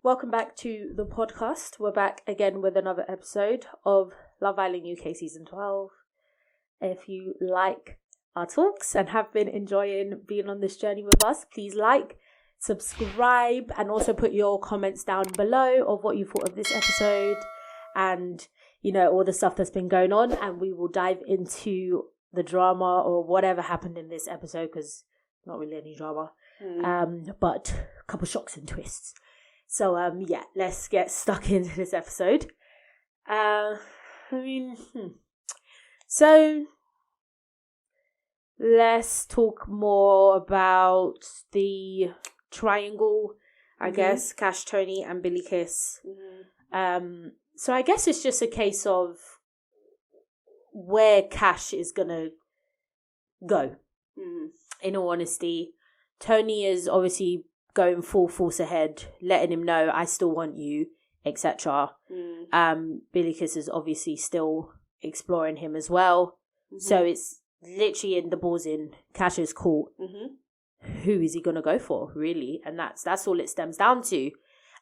welcome back to the podcast. We're back again with another episode of Love Island UK Season 12. If you like our talks and have been enjoying being on this journey with us, please like, subscribe, and also put your comments down below of what you thought of this episode and, you know, all the stuff that's been going on. And we will dive into the drama or whatever happened in this episode, because not really any drama, but a couple shocks and twists. So, let's get stuck into this episode. So let's talk more about the triangle, I guess, Cash, Tony, and Billy Kiss. So I guess it's just a case of where Cash is gonna go. In all honesty, Tony is obviously going full force ahead, letting him know, I still want you, etc. Billy Kiss is obviously still exploring him as well. So it's literally in the balls in Cash's court. Who is he going to go for, really? And that's all it stems down to.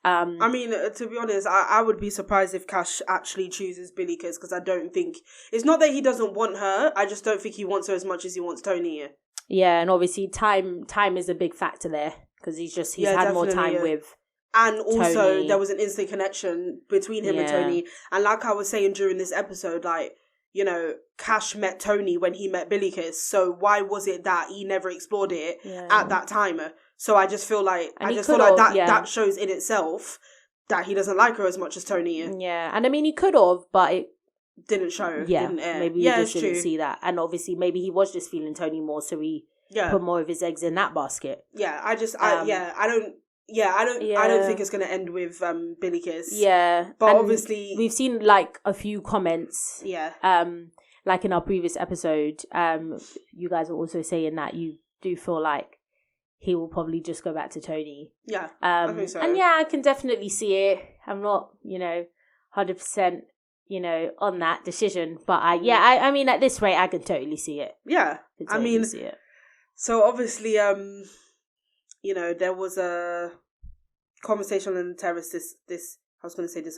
I mean, to be honest, I would be surprised if Cash actually chooses Billy Kiss, because I don't think... It's not that he doesn't want her, I just don't think he wants her as much as he wants Tony. Yeah, and obviously time is a big factor there, because he's had more time with And also, Tony. There was an instant connection between him and Tony. And like I was saying during this episode, like, you know, Cash met Tony when he met Billy Kiss. So why was it that he never explored it at that time? So I just feel like that shows in itself that he doesn't like her as much as Tony. Yeah, and I mean, he could have, but it didn't show. Yeah, didn't air. Maybe he just didn't see that. And obviously, maybe he was just feeling Tony more, so he put more of his eggs in that basket. Yeah, I don't think it's going to end with Billy Kiss. Yeah. But and obviously... we've seen, like, a few comments. Yeah. Like in our previous episode, you guys were also saying that you do feel like he will probably just go back to Tony. Yeah, I think so. And yeah, I can definitely see it. I'm not, 100%, on that decision. But I mean, at this rate, I can totally see it. Yeah. I mean, see it. So obviously, there was a conversation on the terrace this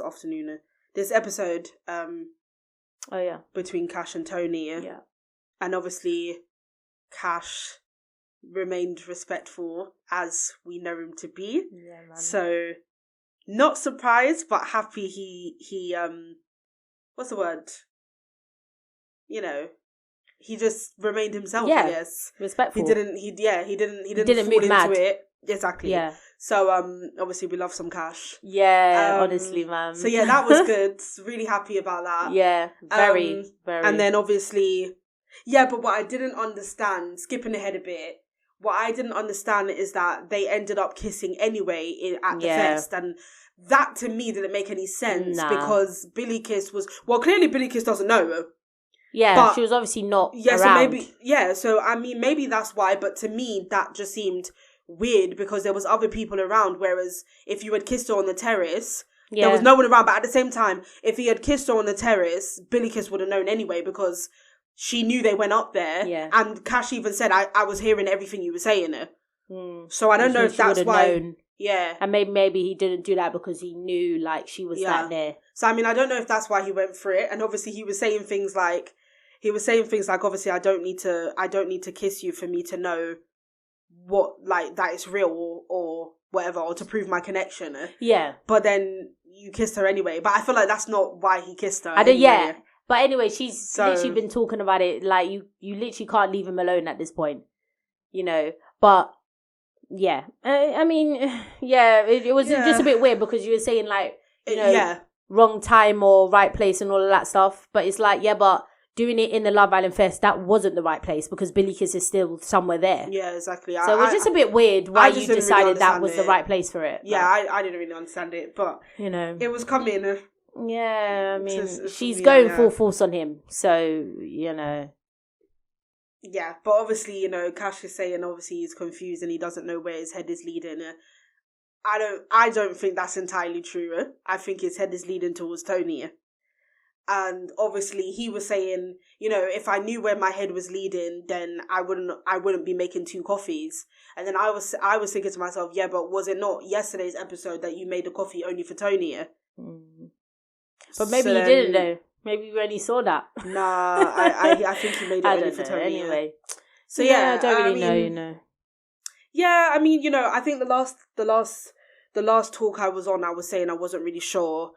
afternoon, this episode, between Cash and Tony. Yeah. And obviously, Cash remained respectful, as we know him to be. Yeah, man. So, not surprised, but happy he what's the word? He just remained himself, I guess. Respectful. He didn't fall move into mad. it. Exactly. Yeah. So obviously we love some Cash. Yeah, honestly, man. So yeah, that was good. Really happy about that. Yeah, very. And then obviously, but what I didn't understand, skipping ahead a bit, what I didn't understand is that they ended up kissing anyway at the fest, and that to me didn't make any sense because Billy Kiss clearly Billy Kiss doesn't know. Yeah, but she was obviously not around. So I mean, maybe that's why, but to me, that just seemed weird because there was other people around, whereas if you had kissed her on the terrace, there was no one around. But at the same time, if he had kissed her on the terrace, Billy Kiss would have known anyway because she knew they went up there. Yeah. And Cash even said, I was hearing everything you were saying. So I don't know if that's why... Known. Yeah. And maybe he didn't do that because he knew, like, she was that there. So, I mean, I don't know if that's why he went for it. And obviously he was saying things like, obviously, I don't need to kiss you for me to know what, like, that it's real or whatever, or to prove my connection. Yeah. But then you kissed her anyway. But I feel like that's not why he kissed her. But anyway, she's literally been talking about it. Like, you literally can't leave him alone at this point. But... yeah, I mean, it was just a bit weird because you were saying like, wrong time or right place and all of that stuff. But it's like, but doing it in the Love Island Fest, that wasn't the right place because Billy Kiss is still somewhere there. Yeah, exactly. So it was just a bit weird why you decided that was the right place for it. Yeah, I didn't really understand it, but it was coming. Yeah, I mean, she's going full force on him, so Yeah, but obviously, Cash is saying obviously he's confused and he doesn't know where his head is leading. I don't think that's entirely true. I think his head is leading towards Tony. And obviously he was saying, you know, if I knew where my head was leading, then I wouldn't be making 2 coffees. And then I was thinking to myself, yeah, but was it not yesterday's episode that you made a coffee only for Tony? But maybe you didn't know. Maybe you only saw that. Nah, I think you made it only for Tony. Anyway. So yeah, I don't really know, you know. Yeah, I mean, you know, I think the last talk I was on, I was saying I wasn't really sure.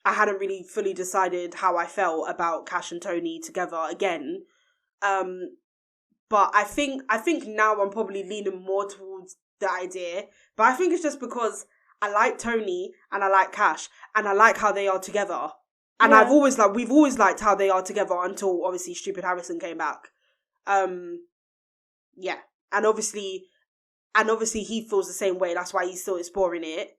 I hadn't really fully decided how I felt about Cash and Tony together again. But I think now I'm probably leaning more towards the idea. But I think it's just because I like Tony and I like Cash and I like how they are together. And we've always liked how they are together until obviously stupid Harrison came back. Yeah. And obviously he feels the same way. That's why he's still exploring it.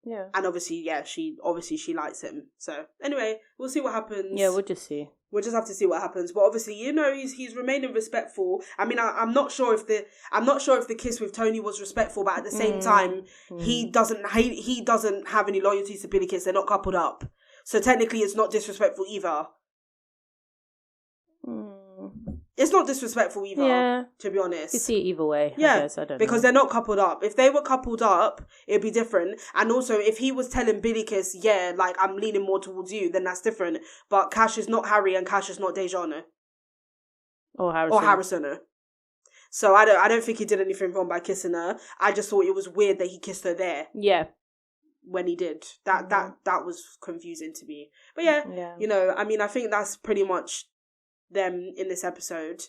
Yeah. And obviously, she likes him. So anyway, we'll see what happens. Yeah, we'll just see. We'll just have to see what happens. But obviously, you know, he's remaining respectful. I mean, I'm not sure if the kiss with Tony was respectful, but at the same time, he doesn't have any loyalty to Billy Kiss. They're not coupled up. So technically it's not disrespectful either. It's not disrespectful either, to be honest. You see it either way, yeah, I guess. I don't because know. They're not coupled up. If they were coupled up, it'd be different. And also, if he was telling Billy Kiss, yeah, like, I'm leaning more towards you, then that's different. But Cash is not Harry and Cash is not Dejan. Or Harrison. So I don't think he did anything wrong by kissing her. I just thought it was weird that he kissed her there. Yeah. When he did. That was confusing to me. But yeah, you know, I mean, I think that's pretty much them in this episode.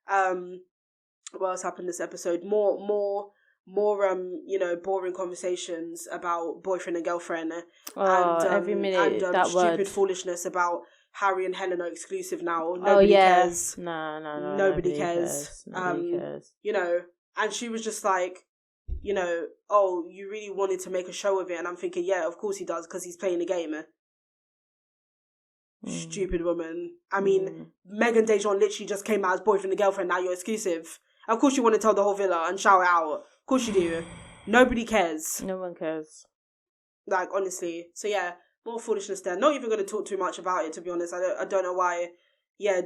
What else happened this episode? More you know, boring conversations about boyfriend and girlfriend, and every minute and that stupid word. Foolishness about Harry and Helen are exclusive now. Nobody cares. No. Nobody cares. Nobody cares. You know, and she was just like, you know, oh, you really wanted to make a show of it, and I'm thinking, yeah, of course he does, because he's playing a game. Stupid woman. I mean, Meg and Dejan literally just came out as boyfriend and girlfriend. Now you're exclusive. Of course you want to tell the whole villa and shout it out. Of course you do. Nobody cares. No one cares. Like, honestly. So yeah, more foolishness there. Not even going to talk too much about it, to be honest. I don't know why. Yeah,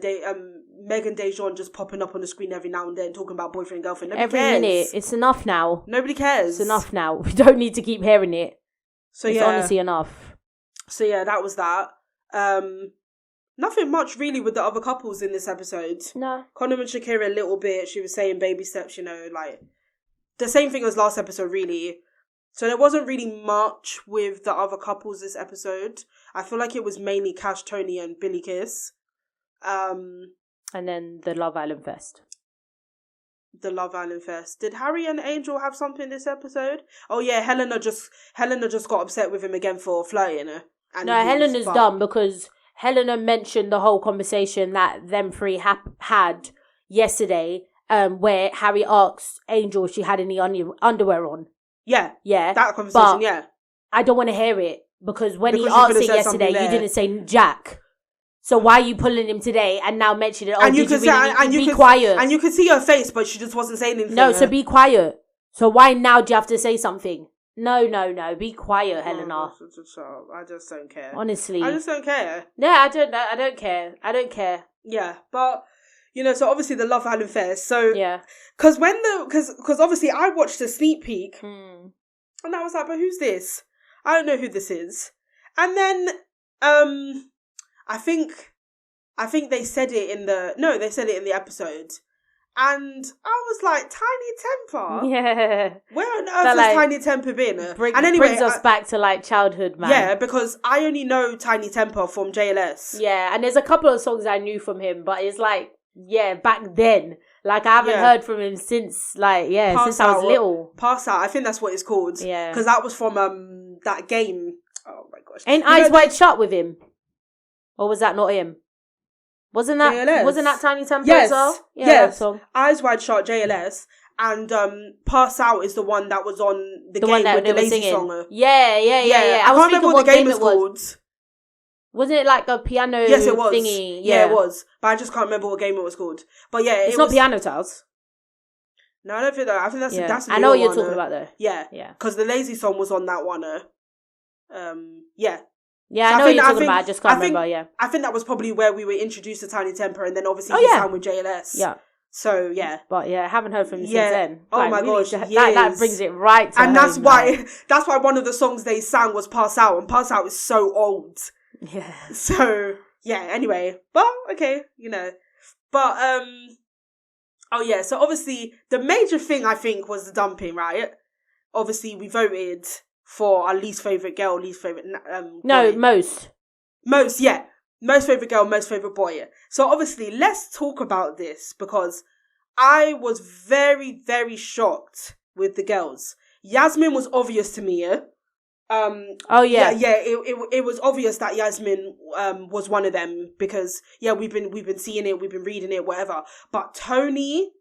Meg and Dejan just popping up on the screen every now and then talking about boyfriend and girlfriend. Nobody cares. Every minute. It's enough now. Nobody cares. It's enough now. We don't need to keep hearing it. So it's honestly enough. So yeah, that was that. Nothing much really with the other couples in this episode. No. Connor and Shakira a little bit. She was saying baby steps, you know, like the same thing as last episode, really. So there wasn't really much with the other couples this episode. I feel like it was mainly Cash, Tony, and Billy Kiss. And then the Love Island Fest. The Love Island Fest. Did Harry and Angel have something this episode? Oh yeah, Helena just got upset with him again for flirting her. No, Helena's dumb because Helena mentioned the whole conversation that them three had yesterday, where Harry asked Angel if she had any underwear on. Yeah. Yeah. That conversation, but yeah. I don't want to hear it because he asked it yesterday, you didn't say Jack. So why are you pulling him today and now mention it? Oh, be quiet. And you could see her face, but she just wasn't saying anything. No, so be quiet. So why now do you have to say something? No. Be quiet, Helena. I just don't care. Honestly. I just don't care. No, I don't care. Yeah, but, you know, so obviously the Love Island Fest. So, yeah. Because obviously I watched a sneak peek. And I was like, but who's this? I don't know who this is. And then, I think they said it in the episode. And I was like, Tiny Temper? Yeah. Where on earth has Tiny Temper been? And anyway, brings us back to like childhood, man. Yeah, because I only know Tiny Temper from JLS. Yeah, and there's a couple of songs I knew from him, but it's like, yeah, back then. Like, I haven't heard from him since, like, since I was little. Pass Out, I think that's what it's called. Yeah. Because that was from that game. Oh my gosh. Ain't Eyes Wide Shut with him? Or was that not him? Wasn't that Tiny Temper as well? Yeah, yes. Song. Eyes Wide Shut, JLS. And Pass Out is the one that was on the game one that with the Lazy singing. song. Yeah. I can't remember what the game was called. Wasn't it like a piano Yes, it was. thingy? Yeah, it was. But I just can't remember what game it was called. But yeah, it's not Piano Tiles. No, I don't think that. I think that's I know what you're talking about though. Yeah. Yeah. Because the Lazy song was on that one. Yeah. Yeah, so I know what you're talking about. I just can't remember, yeah. I think that was probably where we were introduced to Tiny Temper, and then obviously he signed with JLS. Yeah. So, yeah. But, yeah, I haven't heard from him since then. Oh, like, my really, gosh, that brings it right to and home, that's why one of the songs they sang was Pass Out, and Pass Out is so old. Yeah. So, yeah, anyway. But, okay, But, oh, yeah, so obviously, the major thing, I think, was the dumping, right? Obviously, we voted for our least favourite girl, least favourite No, boy. Most, yeah. Most favourite girl, most favourite boy. So, obviously, let's talk about this, because I was very, very shocked with the girls. Yasmin was obvious to me, yeah? It was obvious that Yasmin was one of them, because we've been seeing it, we've been reading it, whatever. But Tony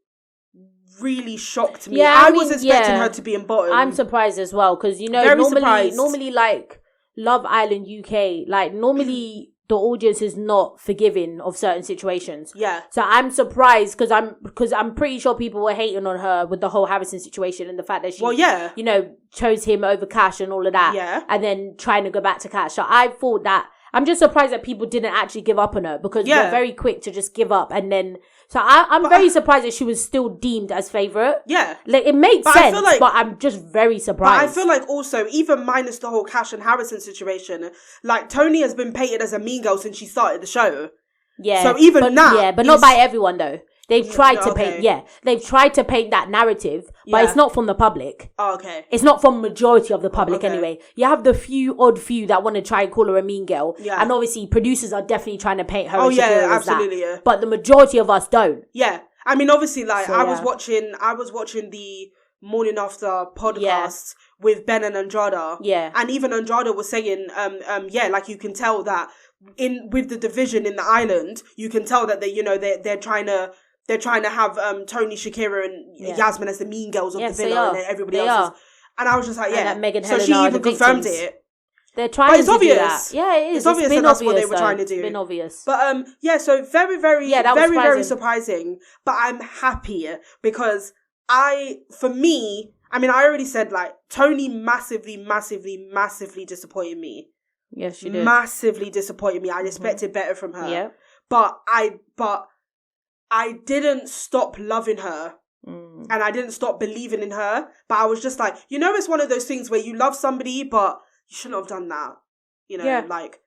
really shocked me. I was expecting her to be in bottom. I'm surprised as well, because normally like Love Island UK, like normally the audience is not forgiving of certain situations. Yeah. So I'm surprised because I'm pretty sure people were hating on her with the whole Harrison situation and the fact that she, chose him over Cash and all of that. Yeah. And then trying to go back to Cash. So I thought that, I'm just surprised that people didn't actually give up on her, because they're very quick to just give up. And then, so I'm very surprised that she was still deemed as favourite. Yeah. Like, it made sense, but I'm just very surprised. But I feel like also, even minus the whole Cash and Harrison situation, like, Tony has been painted as a mean girl since she started the show. Yeah. So even now. Yeah, but not by everyone, though. They've tried to paint that narrative, but it's not from the public. Oh, okay. It's not from majority of the public anyway. You have the odd few that want to try and call her a mean girl. Yeah. And obviously producers are definitely trying to paint her as absolutely, that. Yeah. But the majority of us don't. Yeah. I mean, obviously, like, I was watching the Morning After podcast with Ben and Andrada. Yeah. And even Andrada was saying, like, you can tell that with the division in the island, you can tell that they're trying to have Tony, Shakira, and Yasmin as the mean girls of the villa, and then everybody else is. And I was just like, so she even confirmed it. They're trying to do that. Yeah, it is. It's obvious that that's what they were trying to do. It's been obvious. But so very, very, very surprising. But I'm happy because I already said, like, Tony massively, massively, massively disappointed me. Yes, she did. Massively disappointed me. I expected better from her. Yeah. But I didn't stop loving her. And I didn't stop believing in her. But I was just like, it's one of those things where you love somebody, but you shouldn't have done that. Like,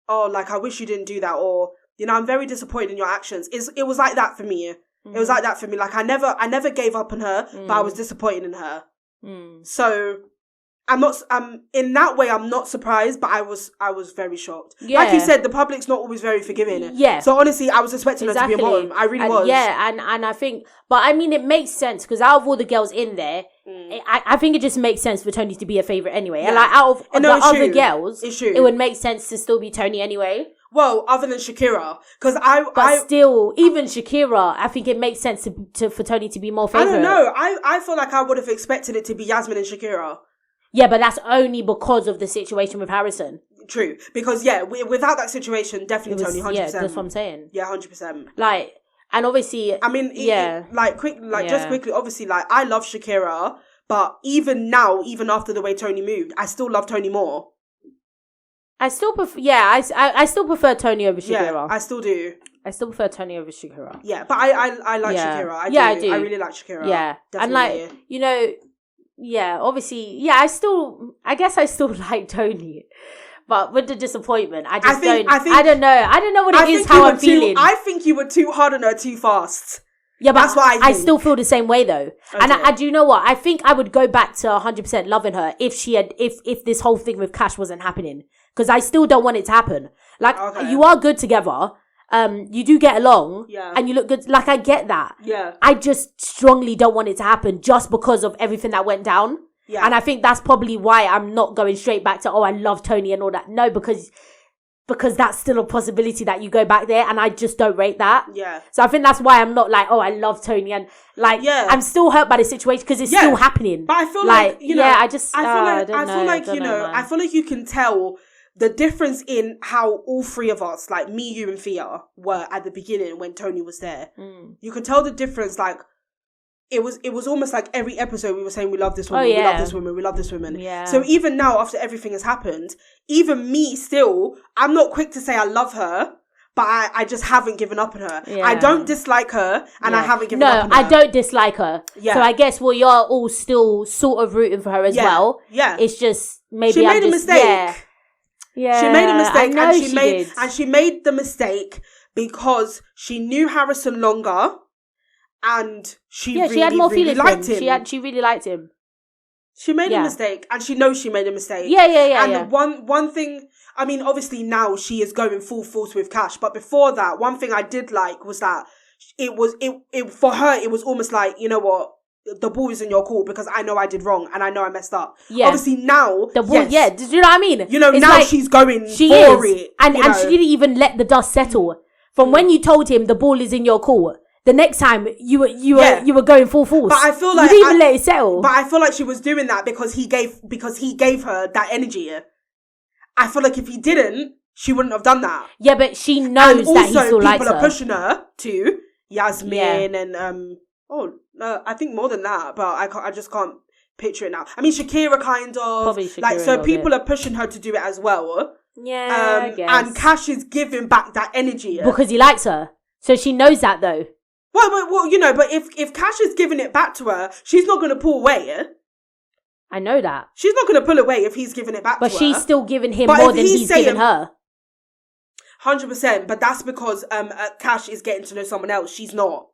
oh, like, I wish you didn't do that. Or, I'm very disappointed in your actions. It was like that for me. It was like that for me. Like, I never gave up on her, but I was disappointed in her. So in that way, I'm not surprised, but I was very shocked. Yeah. Like you said, the public's not always very forgiving. Yeah. So honestly, I was expecting her to be a bottom. I really was. Yeah, and I think, but I mean, it makes sense because out of all the girls in there, I think it just makes sense for Tony to be a favourite anyway. Yeah. And like out of the other girls, it would make sense to still be Tony anyway. Well, other than Shakira, because still, even Shakira, I think it makes sense for Tony to be more favourite. I don't know. I feel like I would have expected it to be Yasmin and Shakira. Yeah, but that's only because of the situation with Harrison. True. Because, without that situation, definitely Tony, 100%. Yeah, that's what I'm saying. Yeah, 100%. Like, and obviously... I mean, just quickly, obviously, like, I love Shakira, but even now, even after the way Tony moved, I still love Tony more. I still prefer... Yeah, I still prefer Tony over Shakira. Yeah, I still do. I still prefer Tony over Shakira. Yeah, but I like Shakira. I do. I really like Shakira. Yeah. Definitely. And, like, yeah, obviously, I guess I still like Tony, but with the disappointment, I don't know what it is, how I'm feeling. I think you were too hard on her too fast. Yeah, but that's what I think. I still feel the same way though. Okay. And I do you know what? I think I would go back to 100% loving her if this whole thing with Cash wasn't happening. Because I still don't want it to happen. Like, you are good together. You do get along, and you look good. Like, I get that. Yeah. I just strongly don't want it to happen just because of everything that went down. Yeah. And I think that's probably why I'm not going straight back to, I love Tony and all that. No, because that's still a possibility that you go back there, and I just don't rate that. Yeah. So I think that's why I'm not like, I love Tony, and like, I'm still hurt by the situation because it's still happening. But I feel like I feel like you can tell the difference in how all three of us, like me, you, and Thea, were at the beginning when Tony was there. You can tell the difference, like, it was almost like every episode we were saying we love this woman, we love this woman, we love this woman. Yeah. So even now, after everything has happened, even me still, I'm not quick to say I love her, but I just haven't given up on her. Yeah. I don't dislike her, and I haven't given up on her. No, I don't dislike her. Yeah. So I guess you're all still sort of rooting for her as well. Yeah. It's just maybe she made a mistake. Yeah. She made a mistake, and she made the mistake because she knew Harrison longer. And she had more feelings liked him. She really liked him. She made a mistake, and she knows she made a mistake. Yeah. And one thing, I mean, obviously now she is going full force with Cash, but before that, one thing I did like was that it for her, it was almost like, you know what, the ball is in your court because I know I did wrong and I know I messed up. Yeah. Obviously now, the ball, do you know what I mean? You know, it's now like, she's going for it. And she didn't even let the dust settle. From when you told him the ball is in your court, the next time you were going full force. But I feel like you didn't even let it settle. But I feel like she was doing that because he gave her that energy. I feel like if he didn't, she wouldn't have done that. Yeah, but she knows that he still likes her. People are pushing her to Yasmin and I think more than that, but I just can't picture it now. I mean, Shakira kind of. Probably Shakira like, so people are pushing her to do it as well. Yeah, I guess. And Cash is giving back that energy. Because he likes her. So she knows that though. Well, you know, but if Cash is giving it back to her, she's not going to pull away. I know that. She's not going to pull away if he's giving it back to her. But she's still giving him more than he's giving her. 100%. But that's because Cash is getting to know someone else. She's not.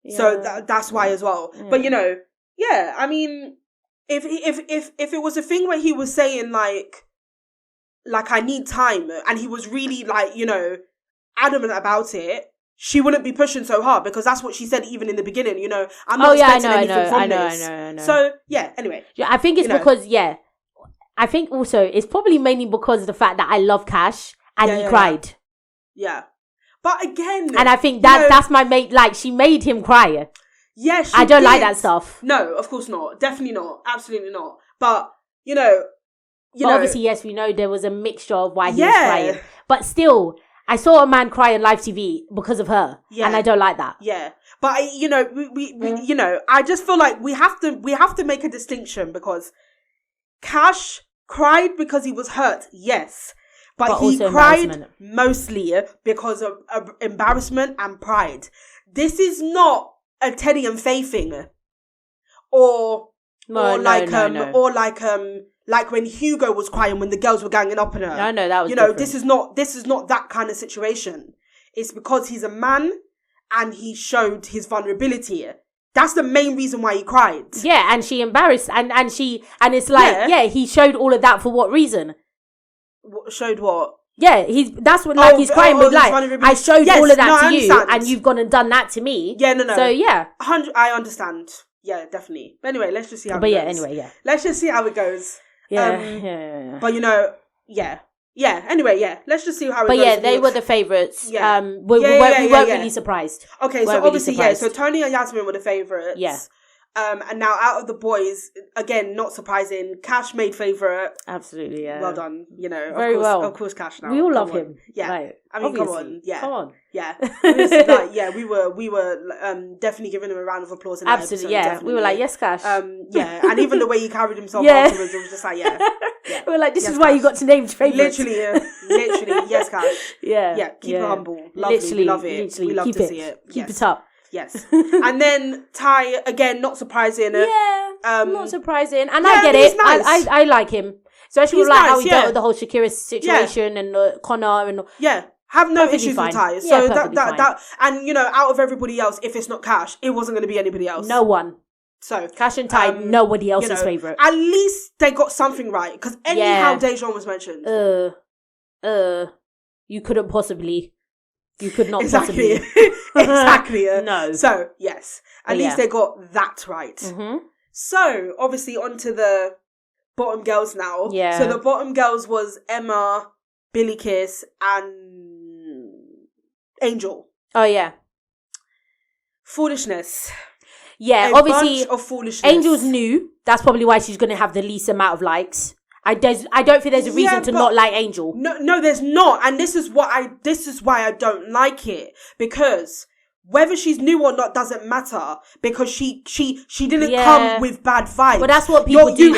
Yeah. So that's why as well. Yeah. But, you know, yeah, I mean, if it was a thing where he was saying, like I need time, and he was really, like, you know, adamant about it, she wouldn't be pushing so hard because that's what she said even in the beginning, you know. I'm not expecting anything from this. I know. So, yeah, anyway. Yeah, I think it's because, I think also it's probably mainly because of the fact that I love Cash and he cried. Yeah. But again... And I think that's my mate, like, she made him cry. Yeah, I don't like that stuff. No, of course not. Definitely not. Absolutely not. But, you know... obviously, yes, we know there was a mixture of why he was crying. But still... I saw a man cry on live TV because of her, and I don't like that. Yeah, but you know, we you know, I just feel like we have to make a distinction because Cash cried because he was hurt, yes, but he cried mostly because of embarrassment and pride. This is not a Teddy and Faye thing, or like when Hugo was crying when the girls were ganging up on her. I know, that was different. This is not that kind of situation. It's because he's a man and he showed his vulnerability. That's the main reason why he cried. Yeah, and she embarrassed and it's like, he showed all of that for what reason? Showed what? Yeah, that's what he's crying with, like, I showed all of that to you and you've gone and done that to me. Yeah, no. So yeah. I understand. Yeah, definitely. But anyway, let's just see how it goes. Anyway, yeah. Let's just see how it goes. Yeah. But, you know, yeah. Anyway, yeah. Let's just see how it goes. But yeah, they were the favourites. Yeah. We weren't really surprised. Okay, so obviously, so Tony and Yasmin were the favourites. Yeah. And now out of the boys, again, not surprising, Cash made favourite. Absolutely, yeah. Well done. You know, of course, Cash now. We all love him. Yeah. Right. I mean, obviously. Come on. Yeah. Come on. Yeah. We were definitely giving him a round of applause in that Absolutely, episode, yeah. definitely. We were like, yes, Cash. And even the way he carried himself afterwards, it was just like, yeah. We were like, this is why you got to name favourites. Literally, yes, Cash. Yeah. Keep it humble. Lovely, we love it. We love to see it. Keep it up. Yes. And then Ty, again, not surprising. Yeah, not surprising. And I get it. Nice. I like him. Especially with how he dealt with the whole Shakira situation and Connor and... Yeah. Have no issues with Ty. So that and, you know, out of everybody else, if it's not Cash, it wasn't going to be anybody else. No one. So Cash and Ty, nobody else's favourite. At least they got something right. Because anyhow, Dejan was mentioned. You couldn't possibly... You could not possibly. Exactly. No. So, yes. At least they got that right. Mm-hmm. So, obviously, on to the bottom girls now. Yeah. So, the bottom girls was Emma, Billy Kiss, and Angel. Oh, yeah. Foolishness. Yeah, obviously, bunch of foolishness. Angel's new. That's probably why she's going to have the least amount of likes. I don't think there's a reason to not like Angel. No, there's not, and this is why I don't like it, because Whether she's new or not doesn't matter because she didn't come with bad vibes. But that's what people do.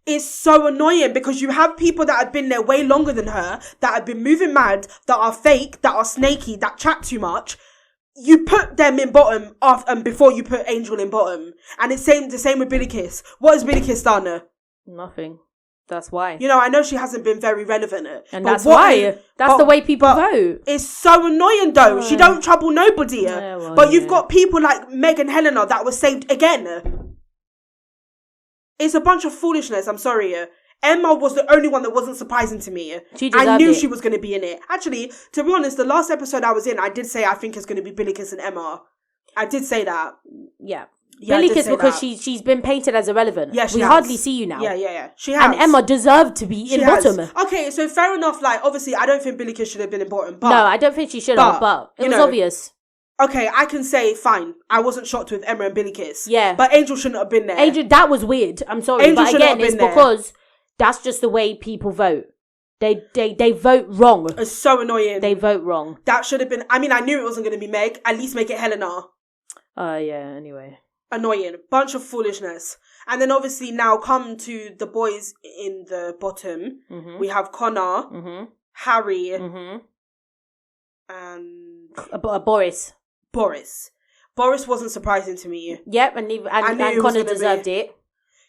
It's so annoying because you have people that have been there way longer than her, that have been moving mad, that are fake, that are snaky, that chat too much. You put them in bottom before you put Angel in bottom. And it's the same with Billy Kiss. What has Billy Kiss done? Nothing. That's why. You know, I know she hasn't been very relevant. And that's why. That's the way people vote. It's so annoying though. She don't trouble nobody. You've got people like Meg and Helena that were saved again. It's a bunch of foolishness. I'm sorry. Emma was the only one that wasn't surprising to me. I knew she was going to be in it. Actually, to be honest, the last episode I was in, I did say I think it's going to be Billy Kiss and Emma. I did say that. Yeah. Billy Kiss because she's been painted as irrelevant. Yeah, we hardly see you now. Yeah. She has. And Emma deserved to be in bottom. Okay, so fair enough. Like, obviously, I don't think Billy Kiss should have been in bottom. But, no, I don't think she should have, but it was obvious. Okay, I can say, fine. I wasn't shocked with Emma and Billy Kiss. Yeah. But Angel shouldn't have been there. Angel, that was weird. I'm sorry. Angel but again, it's because that's just the way people vote. They vote wrong. It's so annoying. They vote wrong. That should have been... I mean, I knew it wasn't going to be Meg. At least make it Helena. Yeah, anyway. Annoying. Bunch of foolishness. And then obviously now come to the boys in the bottom. Mm-hmm. We have Connor, Harry, and... Boris. Boris wasn't surprising to me. Yep, and Connor deserved it.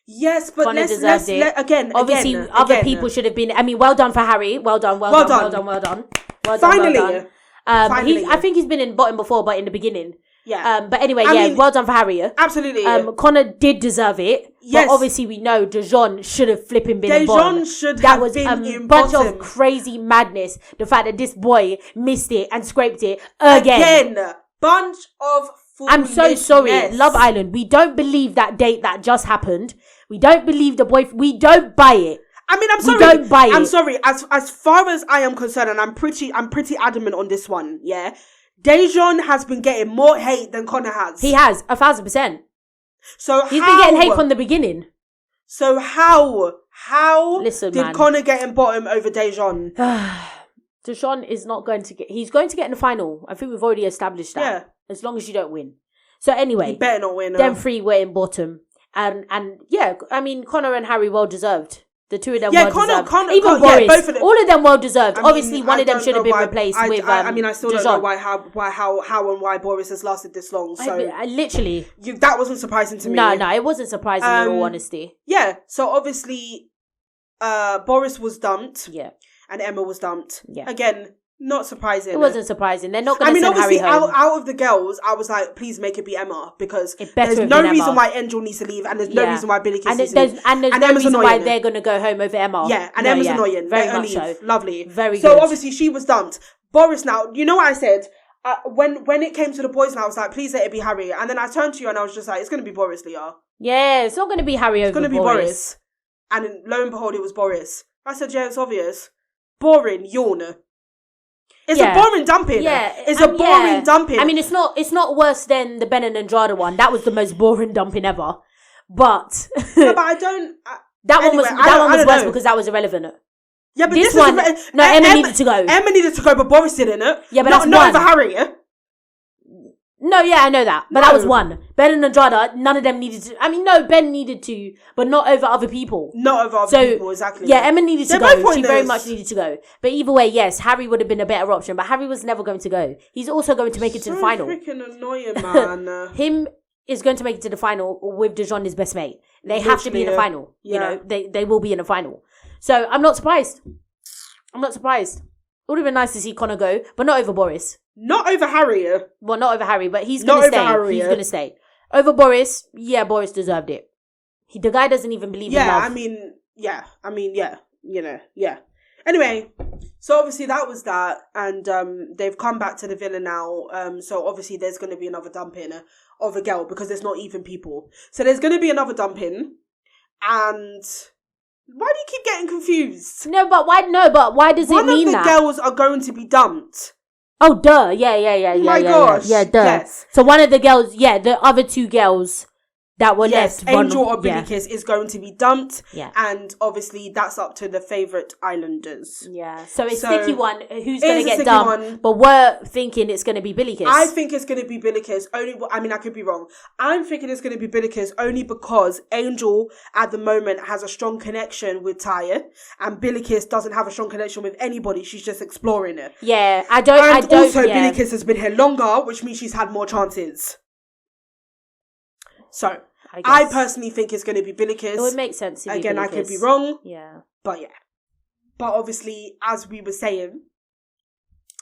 Yes, but Connor deserved it. Obviously, other people should have been... I mean, well done for Harry. Well done. Finally. I think he's been in bottom before, but in the beginning. Yeah. But anyway, well done for Harry. Absolutely. Connor did deserve it. Yes. But obviously we know Dejon should have flipping been in bottom. Dejon should have been in bottom. That was a bunch of crazy madness. The fact that this boy missed it and scraped it again. Bunch of foolishness. I'm so sorry. Love Island. We don't believe that date that just happened. We don't believe the boy. We don't buy it. I mean, I'm sorry. We don't buy it. I'm sorry. As far as I am concerned, and I'm pretty adamant on this one. Yeah. Dejon has been getting more hate than Connor has. He has, 1,000%. So he's been getting hate from the beginning. So how did Connor get in bottom over Dejon? Dejon is not going to get... He's going to get in the final. I think we've already established that. Yeah. As long as you don't win. So anyway... He better not win. Them three were in bottom. And yeah, I mean, Connor and Harry well deserved. The two of them well deserved. Even Boris. Both of them. All of them well deserved. I mean, obviously, one of them should have been replaced with I mean, I still don't know how and why Boris has lasted this long. So I literally... that wasn't surprising to me. No, it wasn't surprising in all honesty. Yeah, so obviously, Boris was dumped. Yeah. And Emma was dumped. Yeah. Again, not surprising. It wasn't surprising. They're not going to send Harry home. Out of the girls, I was like, please make it be Emma because there's no reason why Angel needs to leave and there's no reason why Billy Kiss needs to leave. And there's no reason why they're going to go home over Emma. Yeah, and Emma's annoying. Very much so. Lovely. Very good. So obviously she was dumped. Boris now, you know what I said? When it came to the boys now, I was like, please let it be Harry. And then I turned to you and I was just like, it's going to be Boris, Leah. Yeah, it's not going to be Harry over Boris. It's going to be Boris. And then, lo and behold, it was Boris. I said, yeah, it's obvious. Boring, yawn. It's a boring dumping. Yeah, it's a boring dumping. I mean, it's not worse than the Ben and Andrade one. That was the most boring dumping ever. But no, but I don't. That one was worse because that was irrelevant. Yeah, but this one, Emma needed to go. Emma needed to go, but Boris didn't. Yeah, but that's not over Harry. No, yeah, I know that. But that was one. Ben and Andrade, none of them needed to... I mean, no, Ben needed to, but not over other people. Not over other people, exactly. Yeah, Emma needed to go. She very much needed to go. But either way, yes, Harry would have been a better option, but Harry was never going to go. He's also going to make it to the final. Freaking annoying, man. Him is going to make it to the final with Dejon, his best mate. They have to be in the final. Yeah. You know, they will be in the final. So, I'm not surprised. It would have been nice to see Connor go, but not over Boris. Not over Harry. Well, not over Harry, but he's going to stay. He's going to stay. Over Boris, yeah, Boris deserved it. The guy doesn't even believe in love. Yeah. Anyway, so obviously that was that, and they've come back to the villa now. So obviously there's going to be another dumping of a girl because there's not even people. So there's going to be another dumping, and... Why do you keep getting confused? No, but why does it mean that? One of the girls are going to be dumped. Oh, duh. Yeah. Oh my gosh. Yeah, duh. Yes. So one of the girls, the other two girls that were yes, left. Angel or Billy Kiss is going to be dumped. Yeah. And obviously that's up to the favourite islanders. Yeah. So it's sticky one. Who's going to get dumped? But we're thinking it's going to be Billy Kiss. I think it's going to be Billy Kiss. I could be wrong. I'm thinking it's going to be Billy Kiss only because Angel at the moment has a strong connection with Taya, and Billy Kiss doesn't have a strong connection with anybody. She's just exploring it. Yeah. I don't. Also, Billy Kiss has been here longer, which means she's had more chances. So, I personally think it's going to be Billy Kiss. It would make sense. Again, I could be wrong. Yeah. But yeah. But obviously, as we were saying,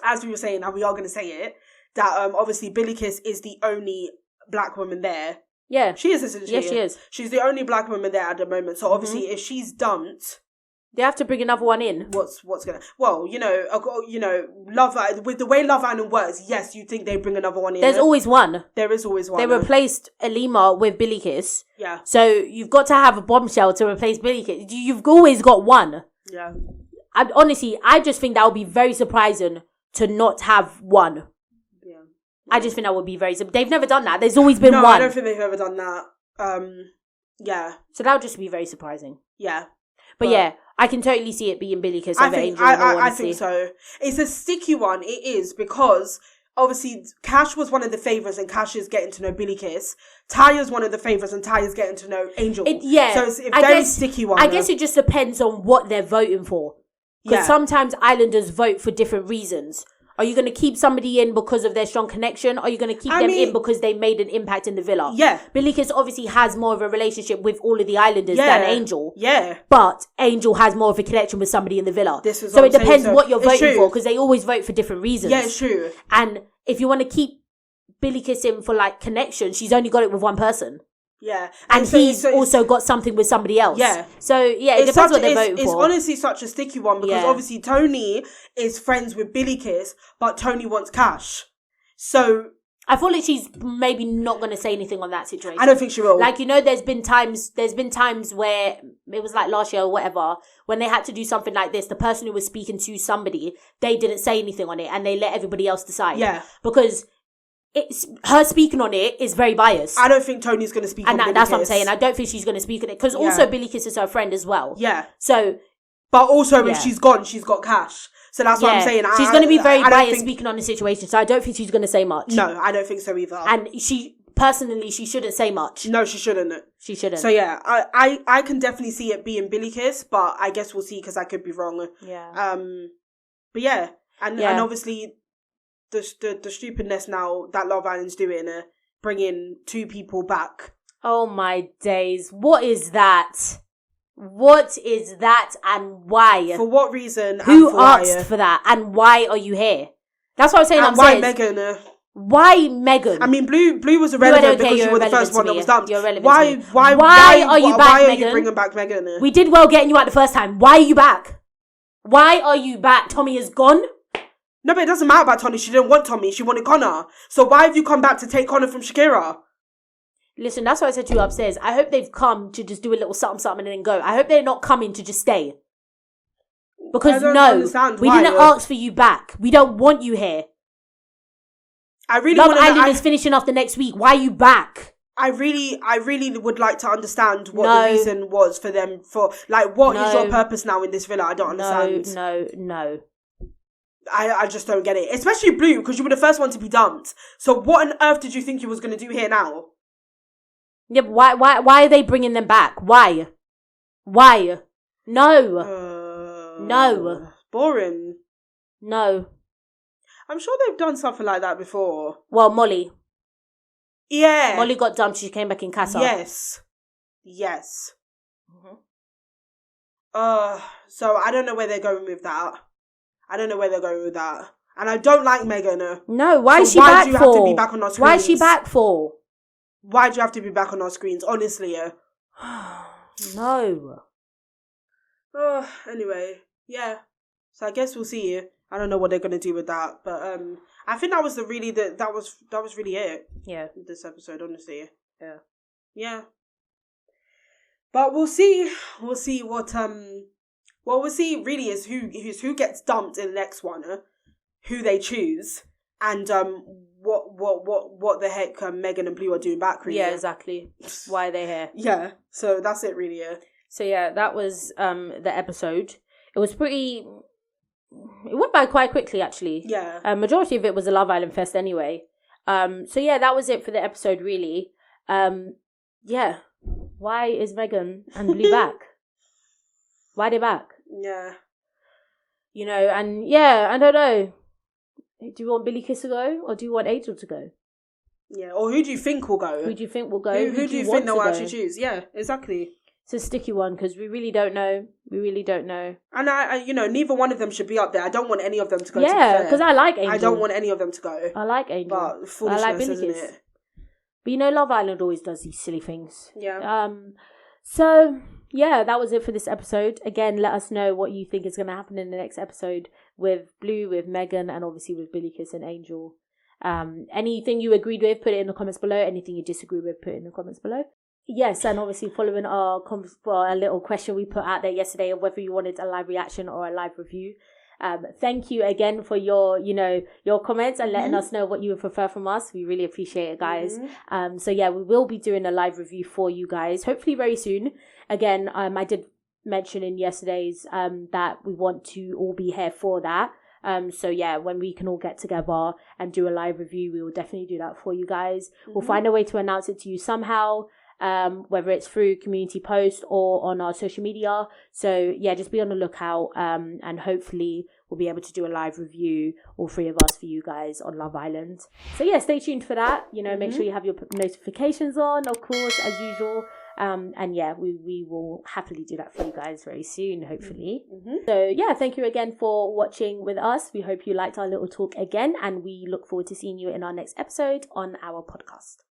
and we are going to say it, that obviously Billy Kiss is the only black woman there. Yeah. She is essentially. Yeah, she is. She's the only black woman there at the moment. So obviously, if she's dumped, they have to bring another one in. What's gonna? Well, with the way Love Island works, yes, you think they bring another one in. There's always one. There is always one. They replaced Alima with Billy Kiss. Yeah. So you've got to have a bombshell to replace Billy Kiss. You've always got one. Yeah. Honestly, I just think that would be very surprising to not have one. Yeah. I just think that would be very. They've never done that. There's always been one. No, I don't think they've ever done that. Yeah. So that would just be very surprising. Yeah. But yeah, I can totally see it being Billy Kiss over Angel. I think so. It's a sticky one. It is, because obviously Cash was one of the favourites and Cash is getting to know Billy Kiss. Taya's one of the favourites and Taya's getting to know Angel. So it's a very sticky one. I guess it just depends on what they're voting for. Because sometimes islanders vote for different reasons. Are you going to keep somebody in because of their strong connection? Or are you going to keep them in because they made an impact in the villa? Yeah. Billy Kiss obviously has more of a relationship with all of the islanders than Angel. Yeah. But Angel has more of a connection with somebody in the villa. So it depends what you're voting for, because they always vote for different reasons. Yeah, it's true. And if you want to keep Billy Kiss in for connection, she's only got it with one person. Yeah. And he's also got something with somebody else. Yeah. So, yeah, it depends what they're voting for. It's honestly such a sticky one, because obviously Tony is friends with Billy Kiss, but Tony wants Cash. So I feel like she's maybe not going to say anything on that situation. I don't think she will. There's been times where it was last year or whatever, when they had to do something like this, the person who was speaking to somebody, they didn't say anything on it and they let everybody else decide. Yeah. Because it's her speaking on it is very biased. I don't think Tony's going to speak on Billy Kiss. And that's what I'm saying. I don't think she's going to speak on it. Because also Billy Kiss is her friend as well. Yeah. So. But also if she's gone, she's got Cash. So that's what I'm saying. She's going to be very biased speaking on the situation. So I don't think she's going to say much. No, I don't think so either. And she shouldn't say much. No, she shouldn't. She shouldn't. So yeah, I can definitely see it being Billy Kiss, but I guess we'll see, because I could be wrong. Yeah. But yeah. And obviously the stupidness now that Love Island's doing, bringing 2 people back. Oh my days. What is that? What is that, and why? For what reason? Who asked for that, and why are you here? That's what I'm saying. And why Megan? Why Megan? I mean, Blue was irrelevant because you were the first one that was dumped. You're irrelevant. Why are you back, why Megan? Are you bringing back Megan? We did well getting you out the first time. Why are you back? Why are you back? Tommy is gone. No, but it doesn't matter about Tommy. She didn't want Tommy. She wanted Connor. So why have you come back to take Connor from Shakira? Listen, that's what I said to you upstairs. I hope they've come to just do a little something and then go. I hope they're not coming to just stay. Because we didn't ask for you back. We don't want you here. Love Island is finishing off the next week. Why are you back? I really would like to understand what the reason was for them. What is your purpose now in this villa? I don't understand. No. I just don't get it. Especially Blue, because you were the first one to be dumped. So what on earth did you think you was going to do here now? Yeah, but why are they bringing them back? Why? No. Boring. No. I'm sure they've done something like that before. Well, Molly. Yeah. Molly got dumped. She came back in Casa. Yes. Mm-hmm. So I don't know where they're going with that. And I don't like Megan. No, why is she back for? Why do you have to be back on our screens? Why is she back for? Why do you have to be back on our screens? Honestly, No. Anyway, yeah. So I guess we'll see. I don't know what they're gonna do with that, but I think that was really it. Yeah. This episode, honestly. Yeah. But we'll see. We'll see what we'll see really is who gets dumped in the next one, who they choose, and what the heck Megan and Blue are doing back, really. Yeah, exactly. Why are they here? Yeah, so that's it, really. Yeah. So yeah, that was the episode. It was pretty. It went by quite quickly, actually. Yeah. Majority of it was a Love Island fest, anyway. So yeah, that was it for the episode, really. Yeah. Why is Megan and Blue back? Why are they back? Yeah. You know, and yeah, I don't know. Do you want Billy Kiss to go, or do you want Angel to go? Yeah, or who do you think will go? Who do you think will go? Who do you think they'll actually choose? Yeah, exactly. It's a sticky one because we really don't know. And I, neither one of them should be up there. I don't want any of them to go. Yeah, because I like Angel. I don't want any of them to go. I like Angel. But foolishness, I like Billy Kiss. isn't it? But Love Island always does these silly things. Yeah. So yeah, that was it for this episode. Again, let us know what you think is going to happen in the next episode with Blue, with Megan, and obviously with Billy Kiss and Angel. Anything you agreed with, put it in the comments below. Anything you disagree with, put it in the comments below. Yes, and obviously following our a little question we put out there yesterday of whether you wanted a live reaction or a live review. Thank you again for your comments and letting us know what you would prefer from us. We really appreciate it, guys. So yeah, we will be doing a live review for you guys, hopefully very soon. Again, I did mention in yesterday's that we want to all be here for that. So yeah, when we can all get together and do a live review, we will definitely do that for you guys. We'll find a way to announce it to you somehow. Whether it's through community post or on our social media. So yeah, just be on the lookout, and hopefully we'll be able to do a live review, all three of us, for you guys on Love Island. So yeah, stay tuned for that. Make sure you have your notifications on, of course, as usual. And yeah, we will happily do that for you guys very soon, hopefully. So yeah, thank you again for watching with us. We hope you liked our little talk again, and we look forward to seeing you in our next episode on our podcast.